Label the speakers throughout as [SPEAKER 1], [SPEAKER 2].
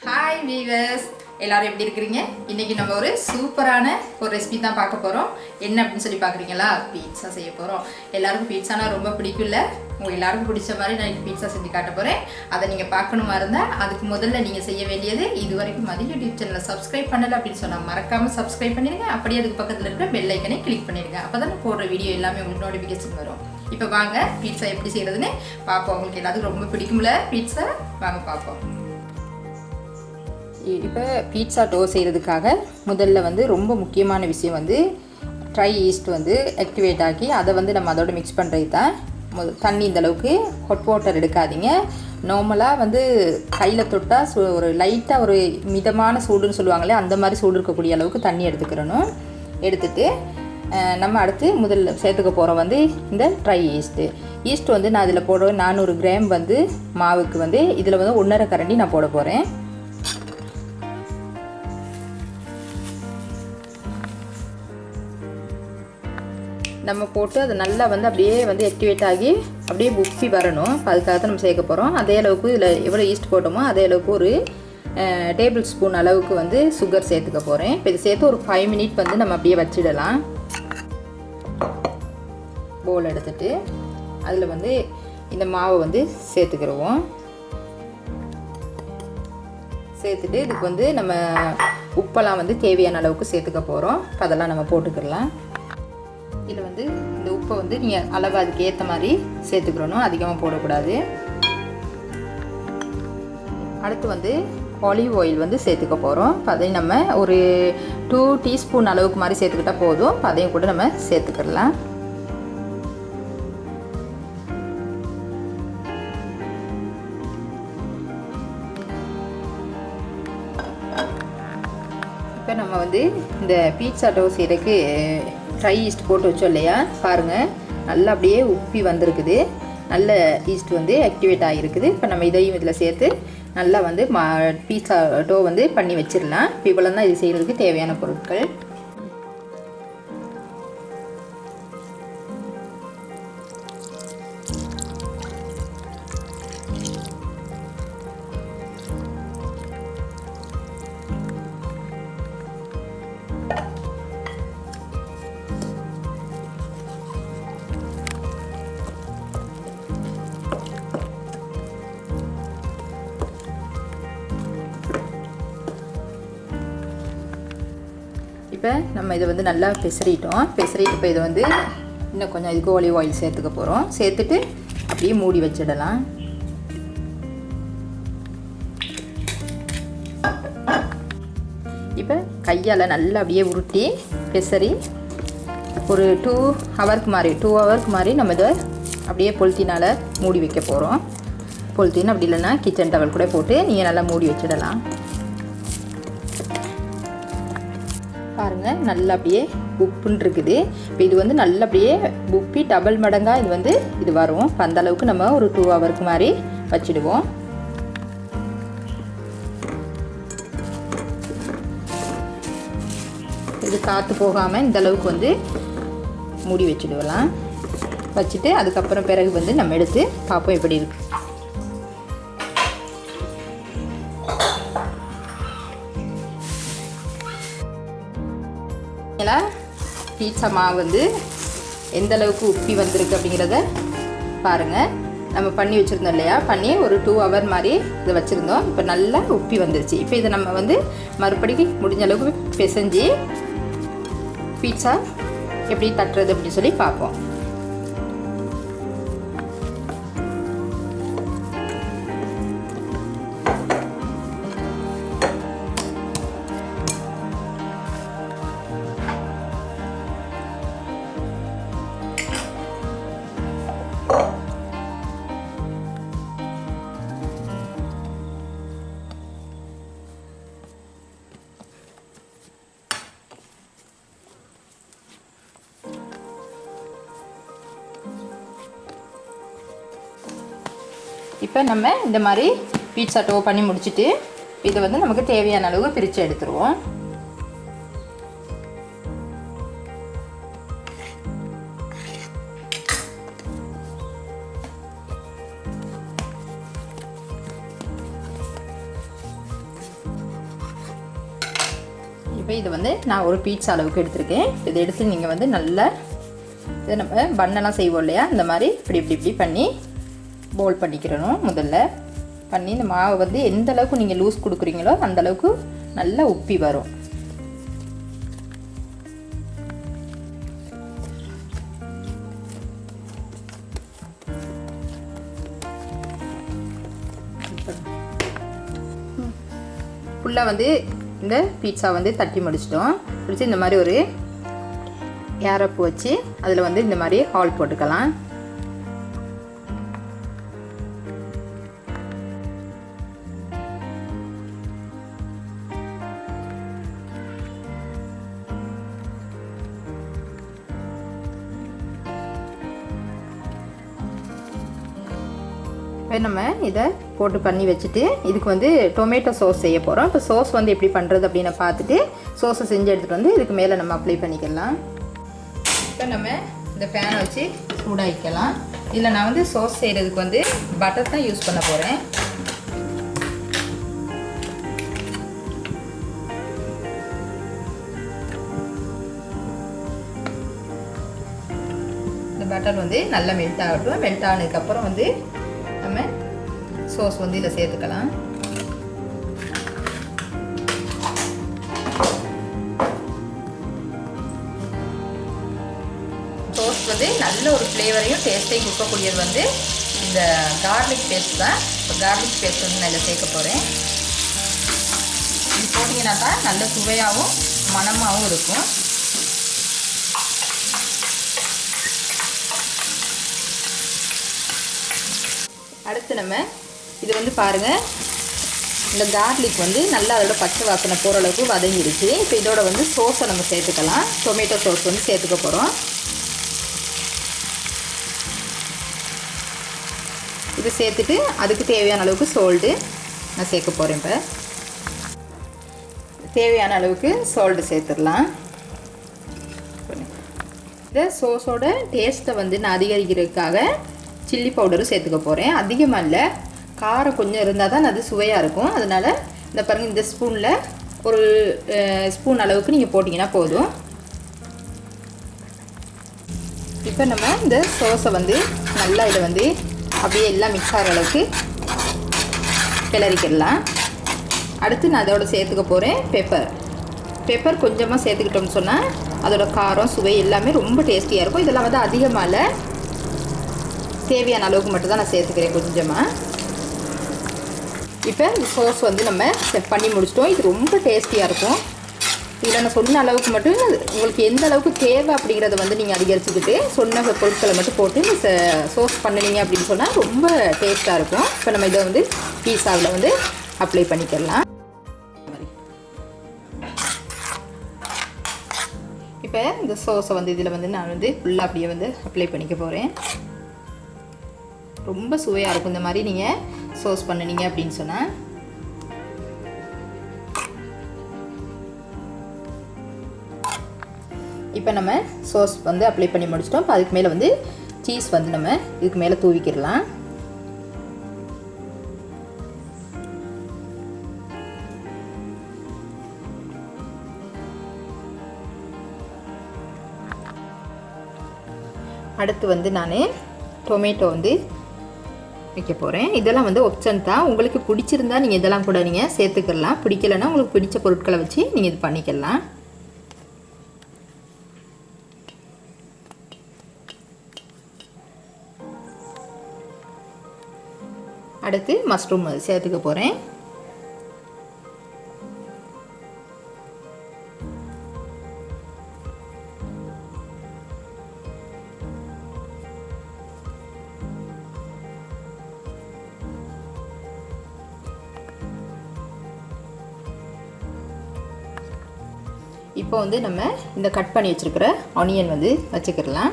[SPEAKER 1] Hi viewers, எல்லாரும் எப்படி இருக்கிறீங்க? இன்னைக்கு நம்ம ஒரு சூப்பரான ஒரு ரெசிபி தான் பார்க்க போகிறோம். என்ன அப்படின்னு சொல்லி பார்க்குறீங்களா? பீட்சா செய்ய போகிறோம். எல்லாருக்கும் பீட்சானா ரொம்ப பிடிக்கும்ல. உங்கள் எல்லாருக்கும் பிடிச்ச மாதிரி நான் இன்னைக்கு பீட்சா செஞ்சு காட்ட போகிறேன். அதை நீங்கள் பார்க்கணுமா இருந்தால் அதுக்கு முதல்ல நீங்கள் செய்ய வேண்டியது, இது வரைக்கும் மதி யூடியூப் சேனலை சப்ஸ்கிரைப் பண்ணலை அப்படின்னு சொன்னால் மறக்காமல் சப்ஸ்கிரைப் பண்ணிடுங்க. அப்படியே அதுக்கு பக்கத்தில் இருக்கிற பெல் ஐக்கனை கிளிக் பண்ணிடுங்க. அப்போ தான் போடுற வீடியோ எல்லாமே உங்களுக்கு நோட்டிஃபிகேஷன் வரும். இப்போ வாங்க பீட்சா எப்படி செய்கிறதுன்னு பார்ப்போம். உங்களுக்கு எல்லாத்துக்கும் ரொம்ப பிடிக்கும்ல பீட்சா, வாங்க பார்ப்போம். இப்போ பீட்சா டோ செய்கிறதுக்காக முதல்ல ரொம்ப முக்கியமான விஷயம் ட்ரை ஈஸ்ட் ஆக்டிவேட் ஆக்கி அதை நம்ம அதோட மிக்ஸ் பண்ணுறது தான். தண்ணி இந்தளவுக்கு ஹாட் வாட்டர் எடுக்காதீங்க. நார்மலாக கையில் தொட்டால் ஒரு லைட்டாக ஒரு மிதமான சூடுன்னு சொல்லுவாங்களே, அந்த மாதிரி சூடு இருக்கக்கூடிய அளவுக்கு தண்ணி எடுத்துக்கிறணும். எடுத்துகிட்டு நம்ம அடுத்து முதல்ல சேர்த்துக்க போகிறோம் இந்த ட்ரை ஈஸ்ட்டு நான் இதில் போட 400 கிராம் மாவுக்கு இதில் 1.5 கரண்டி நான் போட போகிறேன். நம்ம போட்டு அது நல்லா அப்படியே ஆக்டிவேட் ஆகி அப்படியே புப்பி வரணும். அதுக்காக தான் நம்ம சேர்க்க போகிறோம். அதே அளவுக்கு இதில் எவ்வளோ ஈஸ்ட் போட்டோமோ அதே அளவுக்கு ஒரு டேபிள் ஸ்பூன் அளவுக்கு சுகர் சேர்த்துக்க போகிறேன். இப்போ இது சேர்த்து ஒரு 5 மினிட் நம்ம அப்படியே வச்சிடலாம். போல் எடுத்துட்டு அதில் இந்த மாவை சேர்த்துக்கிடுவோம். சேர்த்துட்டு இதுக்கு நம்ம உப்பெல்லாம் தேவையான அளவுக்கு சேர்த்துக்க போகிறோம். அதெல்லாம் நம்ம போட்டுக்கிடலாம். இதில் இந்த உப்பை நீங்கள் அளவு அதுக்கு ஏற்ற மாதிரி சேர்த்துக்கிறணும், அதிகமாக போடக்கூடாது. அடுத்து ஆலிவ் ஆயில் சேர்த்துக்க போகிறோம். அதையும் நம்ம ஒரு 2 டீஸ்பூன் அளவுக்கு மாதிரி சேர்த்துக்கிட்டால் போதும். அதையும் கூட நம்ம சேர்த்துக்கிடலாம். இப்போ நம்ம இந்த பீட்சா டோ செய்கிறதுக்கு ட்ரை ஈஸ்ட் போட்டு வச்சோம் இல்லையா, பாருங்கள் நல்லா அப்படியே உப்பி வந்திருக்குது. நல்ல ஈஸ்ட் ஆக்டிவேட் ஆகிருக்குது. இப்போ நம்ம இதையும் இதில் சேர்த்து நல்லா பீட்சா டோ பண்ணி வச்சிடலாம். இப்போ இவ்வளோ தான் இது செய்கிறதுக்கு தேவையான பொருட்கள். இப்போ நம்ம இதை நல்லா பெசரிட்டோம். இப்போ இதை இன்னும் கொஞ்சம் இதுக்கு ஆலிவ் ஆயில் சேர்த்துக்க போகிறோம். சேர்த்துட்டு அப்படியே மூடி வச்சிடலாம். இப்போ கையால் நல்லா அப்படியே உருட்டி பெசரி ஒரு 2 ஹவருக்கு மாதிரி நம்ம இதை அப்படியே பொலித்தீனால் மூடி வைக்க போகிறோம். பொலித்தீன் அப்படி இல்லைன்னா கிச்சன் டவல் கூட போட்டு நீங்கள் நல்லா மூடி வச்சிடலாம். பாருங்கள் நல்லா அப்படியே உப்புன்னு இருக்குது. இப்போ இது நல்லா அப்படியே உப்பி டபுள் மடங்காக இது வரும். இப்போ அந்தளவுக்கு நம்ம ஒரு 2 ஹவருக்கு மாதிரி வச்சுடுவோம். இது காற்று போகாமல் இந்தளவுக்கு மூடி வச்சுடுவலாம். வச்சுட்டு அதுக்கப்புறம் பிறகு நம்ம எடுத்து பார்ப்போம் எப்படி இருக்குது. பீட்சா மாவு எந்த அளவுக்கு உப்பி வந்திருக்கு அப்படிங்கிறத பாருங்கள். நம்ம பண்ணி வச்சுருந்தோம் இல்லையா, பண்ணி ஒரு 2 ஹவர் மாதிரி இதை வச்சுருந்தோம். இப்போ நல்லா உப்பி வந்துருச்சு. இப்போ இதை நம்ம மறுபடிக்கு முடிஞ்ச அளவுக்கு பிசைஞ்சு பீட்சா எப்படி தட்டுறது அப்படின்னு சொல்லி பார்ப்போம். இப்போ நம்ம இந்த மாதிரி பீட்சா டோ பண்ணி முடிச்சுட்டு இதை நமக்கு தேவையான அளவு பிரித்து எடுத்துருவோம். இப்போ இது வந்து நான் ஒரு பீட்சா அளவுக்கு எடுத்திருக்கேன். இதை எடுத்து நீங்கள் வந்து நல்லா இதை நம்ம பண்ணெல்லாம் செய்வோம் இல்லையா, இந்த மாதிரி இப்படி பண்ணி போல் பண்ணிக்கிறணும். முதல்ல பண்ணி இந்த மாவை வந்து எந்த அளவுக்கு நீங்கள் லூஸ் கொடுக்குறீங்களோ அந்த அளவுக்கு நல்லா உப்பி வரும். ஃபுல்லாக வந்து இந்த பீட்சா வந்து தட்டி முடிச்சிட்டோம். முடிச்சு இந்த மாதிரி ஒரு ஏரப்பு வச்சு அதில் வந்து இந்த மாதிரி ஹால் போட்டுக்கலாம். இப்போ நம்ம இதை போட்டு பண்ணி வச்சுட்டு இதுக்கு வந்து டொமேட்டோ சோஸ் செய்ய போகிறோம். இப்போ சோஸ் வந்து எப்படி பண்ணுறது அப்படின்னு பார்த்துட்டு சோஸை செஞ்சு எடுத்துகிட்டு வந்து இதுக்கு மேலே நம்ம அப்ளை பண்ணிக்கலாம். இப்போ நம்ம இந்த பேனை வச்சு சூடாக்கிக்கலாம். இதில் நான் வந்து சோஸ் செய்கிறதுக்கு வந்து பட்டர் தான் யூஸ் பண்ண போகிறேன். இந்த பட்டர் வந்து நல்லா மெல்ட் ஆகட்டும். மெல்ட் ஆனதுக்கப்புறம் வந்து நம்ம சோஸ் வந்து இதில் சேர்த்துக்கலாம். சோஸ் வந்து நல்ல ஒரு ஃப்ளேவரையும் டேஸ்ட்டையும் கொடுக்கக்கூடியது வந்து இந்த கார்லிக் பேஸ்ட் தான். இப்போ கார்லிக் பேஸ்ட் வந்து நான் இதில் சேர்க்க போகிறேன். இது போட்டிங்கன்னா தான் நல்ல சுவையாகவும் மணமாகவும் இருக்கும். அடுத்து நம்ம இது வந்து பாருங்கள், இந்த கார்லிக் வந்து நல்லா அதோட பச்சை வாசனை போகிற அளவுக்கு வதங்கிடுச்சு. இப்போ இதோட வந்து சோஸை நம்ம சேர்த்துக்கலாம். டொமேட்டோ சோஸ் வந்து சேர்த்துக்க போகிறோம். இது சேர்த்துட்டு அதுக்கு தேவையான அளவுக்கு சால்ட்டு நான் சேர்க்க போகிறேன். இப்போ தேவையான அளவுக்கு சால்ட்டு சேர்த்துடலாம். இந்த சோஸோட டேஸ்ட்டை வந்து நான் அதிகரிக்கிறதுக்காக சில்லி பவுடரும் சேர்த்துக்க போகிறேன். அதிகமாக இல்லை, காரம் கொஞ்சம் இருந்தால் தான் அது சுவையாக இருக்கும். அதனால் இந்த பாருங்கள், இந்த ஸ்பூனில் ஒரு ஸ்பூன் அளவுக்கு நீங்கள் போட்டிங்கன்னா போதும். இப்போ நம்ம இந்த சோஸை வந்து நல்லா இதில் வந்து அப்படியே எல்லாம் மிக்ஸ் ஆகிற அளவுக்கு கிளறிக்கிடலாம். அடுத்து நான் அதோட சேர்த்துக்க போகிறேன் பெப்பர் கொஞ்சமாக சேர்த்துக்கிட்டோம்னு சொன்னால் அதோட காரம் சுவை எல்லாமே ரொம்ப டேஸ்டியாக இருக்கும். இதெல்லாம் வந்து அதிகமாக இல்லை, தேவையான அளவுக்கு மட்டும் தான் நான் சேர்த்துக்கிறேன் கொஞ்சமாக. இப்போ இந்த சோஸ் வந்து நம்ம செட் பண்ணி முடிச்சிட்டோம். இது ரொம்ப டேஸ்டியாக இருக்கும். இதில் நான் சொன்ன அளவுக்கு மட்டும் உங்களுக்கு எந்த அளவுக்கு தேவை அப்படிங்கிறத வந்து நீங்கள் அதிகரிச்சுக்கிட்டு சொன்ன பொருட்களை மட்டும் போட்டு சோஸ் பண்ணினீங்க அப்படின்னு சொன்னால் ரொம்ப டேஸ்ட்டாக இருக்கும். இப்போ நம்ம இதை வந்து பீஸாவில் வந்து அப்ளை பண்ணிக்கலாம். இப்போ இந்த சோஸை வந்து இதில் வந்து நான் வந்து ஃபுல்லாக அப்படியே வந்து அப்ளை பண்ணிக்க போகிறேன். ரொம்ப சுவையாக இருக்கும் இந்த மாதிரி நீங்கள் சோஸ் பண்ணினீங்க அப்படின்னு சொன்னால். இப்போ நம்ம சோஸ் வந்து அப்ளை பண்ணி முடிச்சிட்டோம். இப்போ அதுக்கு மேலே வந்து சீஸ் வந்து நம்ம இதுக்கு மேலே தூவிக்கிடலாம். அடுத்து வந்து நான் டொமேட்டோ வந்து வைக்க போகிறேன். இதெல்லாம் வந்து ஆப்ஷன் தான். உங்களுக்கு பிடிச்சிருந்தா நீங்கள் இதெல்லாம் கூட நீங்கள் சேர்த்துக்கலாம். பிடிக்கலைன்னா உங்களுக்கு பிடிச்ச பொருட்களை வச்சு நீங்கள் இது பண்ணிக்கலாம். அடுத்து மஷ்ரூம் சேர்த்துக்க போகிறேன். இப்போ வந்து நம்ம இந்த கட் பண்ணி வச்சுருக்கிற ஆனியன் வந்து வச்சுக்கிடலாம்.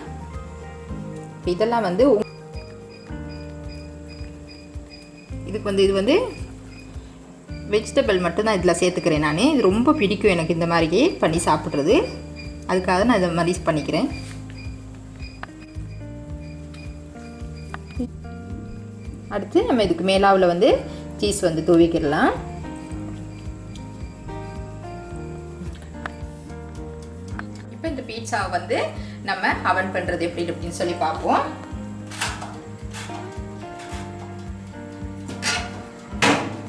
[SPEAKER 1] இதெல்லாம் வந்து இதுக்கு வந்து இது வந்து வெஜிடபிள் மட்டும்தான் இதில் சேர்த்துக்கிறேன் நான். இது ரொம்ப பிடிக்கும் எனக்கு இந்த மாதிரி பண்ணி சாப்பிட்றது. அதுக்காக நான் இதை மாதிரி பண்ணிக்கிறேன். அடுத்து நம்ம இதுக்கு மேலாவில் வந்து சீஸ் வந்து தூவிக்கிடலாம். பீட்சாவை வந்து நம்ம அவன் பண்ணுறது அப்படின்னு சொல்லி பார்ப்போம்.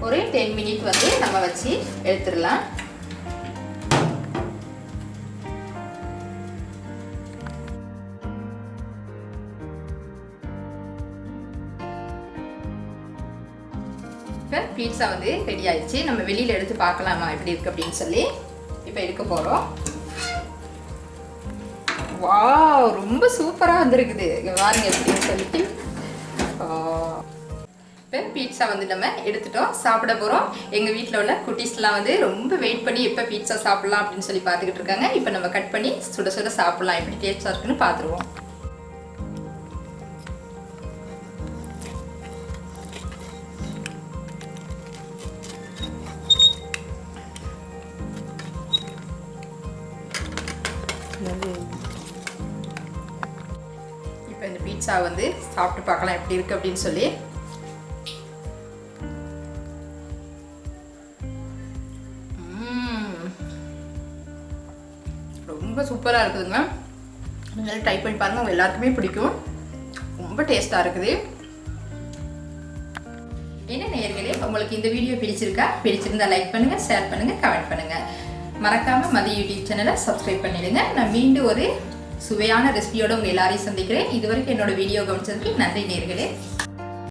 [SPEAKER 1] ஒரு 10 மினிட் வந்து நம்ம வச்சு எடுத்துடலாம். இப்போ பீட்சா வந்து ரெடி ஆயிடுச்சு. நம்ம வெளியில் எடுத்து பார்க்கலாமா எப்படி இருக்குது அப்படின்னு சொல்லி இப்போ எடுக்க போகிறோம். வாவ், ரொம்ப சூப்பராக வந்திருக்குது. பாருங்க எப்படின்னு சொல்லிட்டு. இப்போ பீட்சா வந்து நம்ம எடுத்துட்டோம், சாப்பிட போகிறோம். எங்கள் வீட்டில் உள்ள குட்டீஸ்லாம் வந்து ரொம்ப வெயிட் பண்ணி எப்போ பீட்சா சாப்பிட்லாம் அப்படின்னு சொல்லி பார்த்துக்கிட்டு இருக்காங்க. இப்போ நம்ம கட் பண்ணி சுட சுட சாப்பிட்லாம். எப்படி டேஸ்டாக இருக்குன்னு பார்த்துருவோம். இப்போ இந்த பீட்சா வந்து சாப்பிட்டு பார்க்கலாம் எப்படி இருக்கு அப்படின்னு சொல்லி. ரொம்ப சூப்பராக இருக்குதுங்க. நீங்கள் ட்ரை பண்ணி பாருங்கள், உங்கள் எல்லாருக்குமே பிடிக்கும். ரொம்ப டேஸ்ட்டாக இருக்குது. என்ன நேயர்களே, உங்களுக்கு இந்த வீடியோ பிடிச்சிருந்தா லைக் பண்ணுங்கள், ஷேர் பண்ணுங்கள், கமெண்ட் பண்ணுங்கள். மறக்காமல் மதி யூடியூப் சேனலை சப்ஸ்கிரைப் பண்ணிடுங்க. நான் மீண்டும் ஒரு சுவையான ரெசிபியோடு உங்கள் எல்லாரையும் சந்திக்கிறேன். இதுவரைக்கும் என்னோட வீடியோ கவனிச்சதுக்கு நன்றி நேயர்களே.